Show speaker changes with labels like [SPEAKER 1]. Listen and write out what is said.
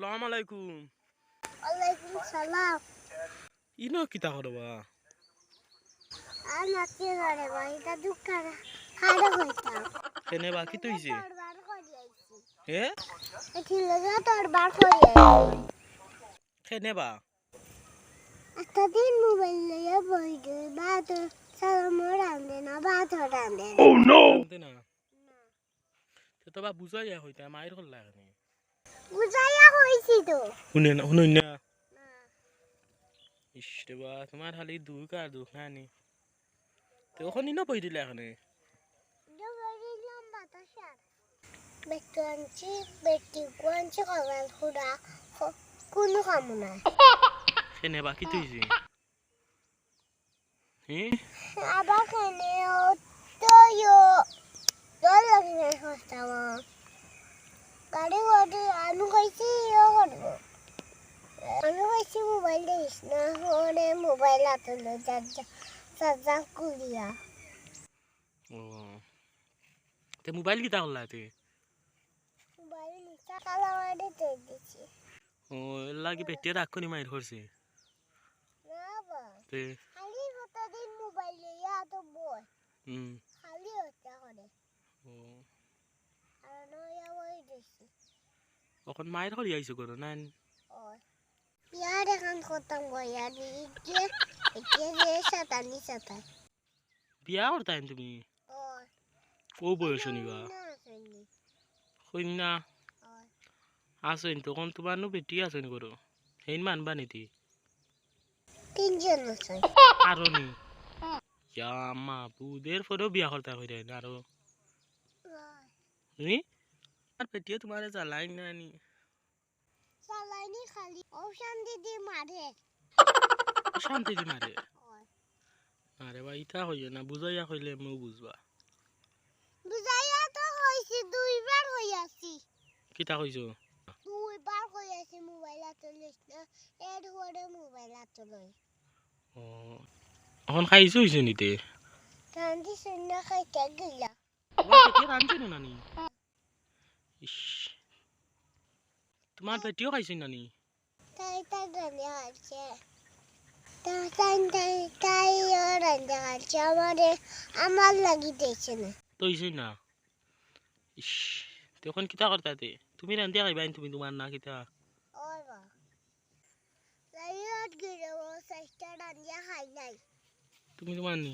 [SPEAKER 1] আসসালামু আলাইকুম।
[SPEAKER 2] ওয়ালাইকুম সালাম।
[SPEAKER 1] ইনো কিতা করবা?
[SPEAKER 2] আর নাচে রে ভাই এটা দুঃখার খাড়া হইতাম।
[SPEAKER 1] কেনে বা কি তুইছে?
[SPEAKER 2] তোর বার করি আইছি।
[SPEAKER 1] হে?
[SPEAKER 2] এটি লাগা তোর বার করি আইছি।
[SPEAKER 1] কেনে বা?
[SPEAKER 2] একটা দিন মোবাইল লইয়া বই দিই বাদ সালাম রান্দে না বাদ রান্দে না।
[SPEAKER 1] Oh no! না। তো বা বুঝাইয়া হইতা মাইর করলা কেনে?
[SPEAKER 2] বুঝাইয়া হইছি তো।
[SPEAKER 1] শুনেন না।
[SPEAKER 2] না।
[SPEAKER 1] ইস রে বা তোমার খালি দুঃখ আর দুঃখ নানি। তো ওখানে না বই দিলা কেনে?
[SPEAKER 2] জবরিলাম বাতাসার। বেটি কোনছে কবাল খুড়া কোনো কাম নাই।
[SPEAKER 1] কেনে বা কি তুইছে? হে?
[SPEAKER 2] আবার কেনে তো জল লাগি না হস্তামা গাড়ি গাড়ি আমি কইছি করবো আমি কইছি মোবাইল দিস না ওরে মোবাইল হাতে লো চার্জার কুলিয়া
[SPEAKER 1] ও তে মোবাইল কিতা করলা তে?
[SPEAKER 2] মোবাইল নিচা কালা মারি দিয়ে দিছি
[SPEAKER 1] ও লাগি পেটিয়া রাখ করি মাইর করছে।
[SPEAKER 2] না বা
[SPEAKER 1] তে
[SPEAKER 2] খালি কতদিন মোবাইল লইয়া তো বই খালি হত্যা করে
[SPEAKER 1] ও
[SPEAKER 2] আর নয়া বই দিছি
[SPEAKER 1] ওখান মাইর করি আইছো করো না?
[SPEAKER 2] ইয়ার এখন খতম গয়া দিয়ে যে সাতানি সাতান
[SPEAKER 1] বিয়া করতাম তুমি? ও বয়স নিবা? কই না আসেন তখন তোমার নো বেটি আসেন করো হেন মানবা নিতি
[SPEAKER 2] তিনজন আছে
[SPEAKER 1] আরো নি মা বুদের পরেও বিয়া করতে হইরে না আরো নি আর বেটিও তোমার জ্বালাই না নি
[SPEAKER 2] চালাইনি খালি অপশন দিদি মারে
[SPEAKER 1] শান্তি দি মারে আরে ভাই ইটা হইয় না বুঝাইয়া কইলে মু বুঝবা
[SPEAKER 2] বুঝাইয়া তো হইছি দুইবার হইয়াছি
[SPEAKER 1] কিতা কইছো
[SPEAKER 2] দুইবার হইয়াছি মোবাইল হাতে লইছ না এর পরে মোবাইল হাতে লই
[SPEAKER 1] ও এখন খাইছো হইছো নিতে
[SPEAKER 2] রান্দি শুনে খাইতে গিলা
[SPEAKER 1] তোমার বেটি রানছে না নানি ইস তোমার বেটিও খাইছে নানি
[SPEAKER 2] তাই রান্দি খাইছে তাই রান্দি খাইছে আমার লাগি দিয়েছে না
[SPEAKER 1] তো হইছে না ইস তখন কিতা করতাতে তুমি রান্দিয়া খাইবা তুমি তোমার না কিতা
[SPEAKER 2] ওই বা লাইট গিরে ও সাইটা রান্দি খাই নাই
[SPEAKER 1] তুমি তোমার নি